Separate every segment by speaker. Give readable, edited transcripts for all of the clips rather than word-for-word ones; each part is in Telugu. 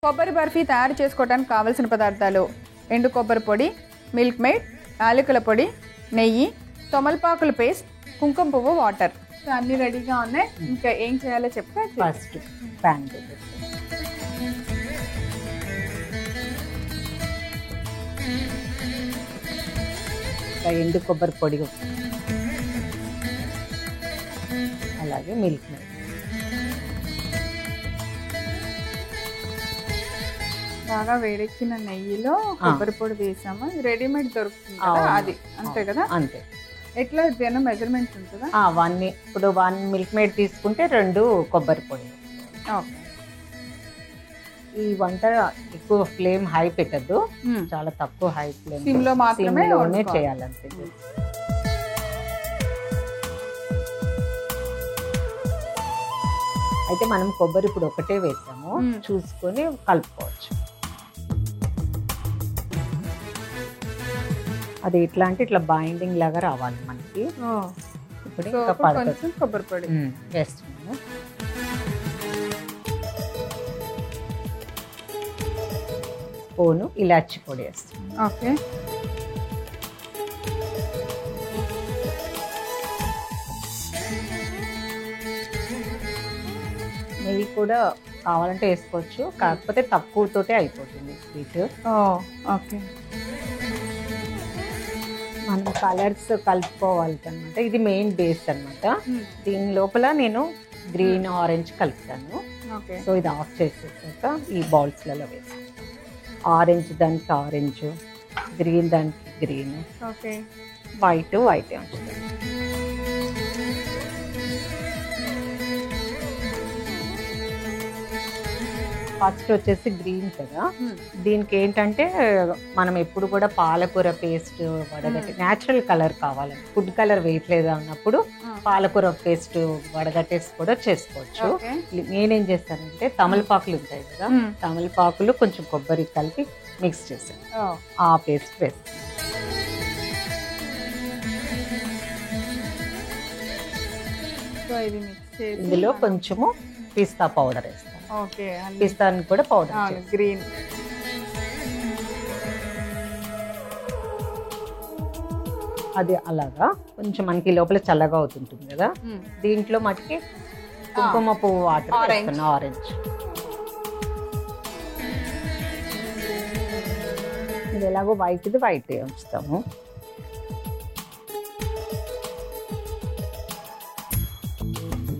Speaker 1: కొబ్బరి బర్ఫీ తయారు చేసుకోవడానికి కావలసిన పదార్థాలు: ఎండు కొబ్బరి పొడి, మిల్క్ మేడ్, యాలకుల పొడి, నెయ్యి, తమలపాకుల పేస్ట్, కుంకుమ పువ్వు, వాటర్. అన్నీ రెడీగా ఉన్నాయి. ఇంకా ఏం చేయాలో చెప్తే
Speaker 2: ఫస్ట్ ప్యాన్ ఎండు కొబ్బరి పొడి, అలాగే మిల్క్ మేడ్,
Speaker 1: బాగా వేడెక్కిన నెయ్యిలో కొబ్బరి పొడి వేసాము. రెడీమేడ్ దొరుకుతుంది కదా, అది అంతే కదా?
Speaker 2: అంతే.
Speaker 1: ఎట్లా ఏదైనా మెజర్మెంట్ ఉంటుందా?
Speaker 2: అవన్నీ ఇప్పుడు 1 మిల్క్ మేడ్ తీసుకుంటే 2 కొబ్బరి పొడి.
Speaker 1: ఓకే.
Speaker 2: ఈ వంట ఎక్కువ ఫ్లేమ్ హై పెట్టద్దు, చాలా తక్కువ హై ఫ్లేమ్,
Speaker 1: సిమ్లో మాత్రమే
Speaker 2: చేయాలంతే. అయితే మనం కొబ్బరి ఇప్పుడు ఒకటే వేసాము, చూసుకొని కలుపుకోవచ్చు. అది ఎట్లా అంటే ఇట్లా బైండింగ్ లాగా రావాలి మనకి. ఇప్పుడు ఇంకా
Speaker 1: కొంచెం కొబ్బరి పొడి
Speaker 2: వేస్తున్నాము. స్పూను ఇలాచి పొడి వేస్తున్నాము.
Speaker 1: ఓకే.
Speaker 2: నెయ్యి కూడా కావాలంటే వేసుకోవచ్చు, కాకపోతే తక్కువతోటే అయిపోతుంది స్వీట్.
Speaker 1: ఓకే.
Speaker 2: మనం కలర్స్ కలుపుకోవాలి అనమాట. ఇది మెయిన్ బేస్ అనమాట. దీని లోపల నేను గ్రీన్, ఆరెంజ్ కలుపుతాను. సో ఇది ఆఫ్ చేసేసాక ఈ బౌల్స్లలో వేస్తాను. ఆరెంజ్ దానికి ఆరెంజ్, గ్రీన్ దానికి గ్రీన్, వైట్ వైట్ ఉంచుతాను. ఫస్ట్ వచ్చేసి గ్రీన్ కదా, దీనికి ఏంటంటే మనం ఎప్పుడు కూడా పాలకూర పేస్ట్ వడగట్టి న్యాచురల్ కలర్ కావాలంటే, ఫుడ్ కలర్ వేయట్లేదు అన్నప్పుడు పాలకూర పేస్ట్ వడగట్టేసి కూడా చేసుకోవచ్చు. నేనేం చేస్తానంటే తమలపాకులు ఉంటాయి కదా, తమలపాకులు కొంచెం కొబ్బరి కలిపి మిక్స్ చేశాను, ఆ పేస్ట్ వేస్తాను. ఇందులో కొంచెము పిస్తా పౌడర్ వేస్తాను. పిస్తాను కూడా పౌడర్,
Speaker 1: గ్రీన్.
Speaker 2: అది అలాగా కొంచెం మనకి లోపల చల్లగా అవుతుంటుంది కదా, దీంట్లో మటుకి కుంకుమ పువ్వు వాటర్ వేస్తాను, ఆరెంజ్. ఇది ఎలాగో వైట్ది వైట్ ఉంచుతాము.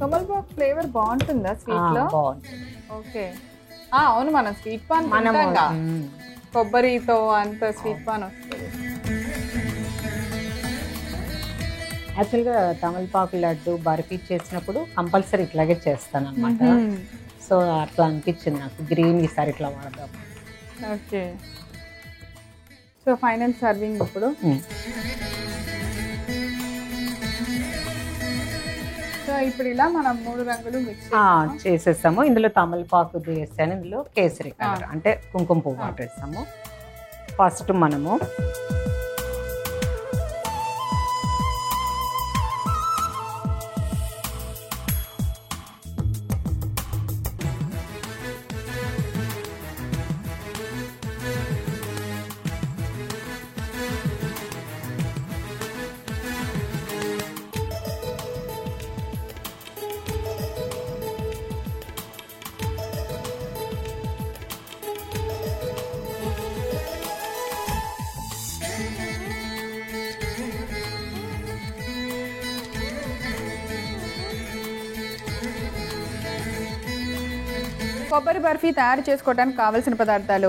Speaker 1: తమలపాకు ఫ్లేవర్ బాగుంటుందా స్వీట్ లో?
Speaker 2: బాగుంటుంది.
Speaker 1: ఓకే. అవును, మనం స్వీట్ పాన్ కొబ్బరితో అంత స్వీట్ పాన్ వస్తుంది.
Speaker 2: యాక్చువల్గా తమలపాకు లడ్డు బర్ఫీ చేసినప్పుడు కంపల్సరీ ఇట్లాగే చేస్తాను అనమాట. సో అట్లా అనిపించింది నాకు, గ్రీన్ ఈసారి ఇట్లా వాడదాం.
Speaker 1: ఓకే. సో ఫైనల్ సర్వింగ్ ఇప్పుడు. సో ఇప్పుడు ఇలా మనం 3 రంగులు మిక్స్
Speaker 2: చేసేస్తాము. ఇందులో తమలపాకు వేసాను, ఇందులో కేసరి కలర్ అంటే కుంకుమ పువ్వు వాటర్ వేస్తాము. ఫస్ట్ మనము
Speaker 1: కొబ్బరి బర్ఫీ తయారు చేసుకోవడానికి కావలసిన పదార్థాలు: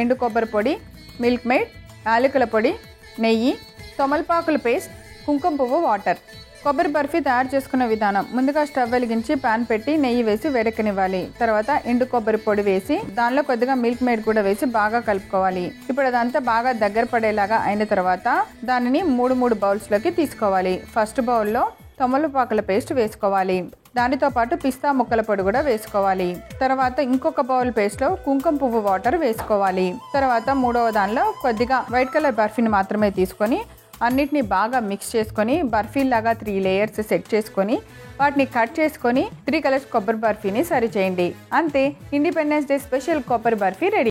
Speaker 1: ఎండు కొబ్బరి పొడి, మిల్క్ మేడ్, యాలకుల పొడి, నెయ్యి, తమలపాకుల పేస్ట్, కుంకుమ పువ్వు, వాటర్. కొబ్బరి బర్ఫీ తయారు చేసుకున్న విధానం: ముందుగా స్టవ్ వెలిగించి పాన్ పెట్టి నెయ్యి వేసి వేడెక్కనివ్వాలి. తర్వాత ఎండు కొబ్బరి పొడి వేసి దానిలో కొద్దిగా మిల్క్ మేడ్ కూడా వేసి బాగా కలుపుకోవాలి. ఇప్పుడు అదంతా బాగా దగ్గర పడేలాగా అయిన తర్వాత దానిని 3 బౌల్స్లోకి తీసుకోవాలి. ఫస్ట్ బౌల్లో తమలపాకుల పేస్ట్ వేసుకోవాలి. దానితో పాటు పిస్తా ముక్కల పొడి కూడా వేసుకోవాలి. తర్వాత ఇంకొక బౌల్ పేస్ట్లో కుంకుమ పువ్వు వాటర్ వేసుకోవాలి. తర్వాత 3వ దానిలో కొద్దిగా వైట్ కలర్ బర్ఫీని మాత్రమే తీసుకొని అన్నిటిని బాగా మిక్స్ చేసుకొని బర్ఫీలాగా 3 లేయర్స్ సెట్ చేసుకొని వాటిని కట్ చేసుకొని 3 కలర్స్ కొబ్బరి బర్ఫీని సర్వ్ చేయండి. అంతే, ఇండిపెండెన్స్ డే స్పెషల్ కొబ్బరి బర్ఫీ రెడీ.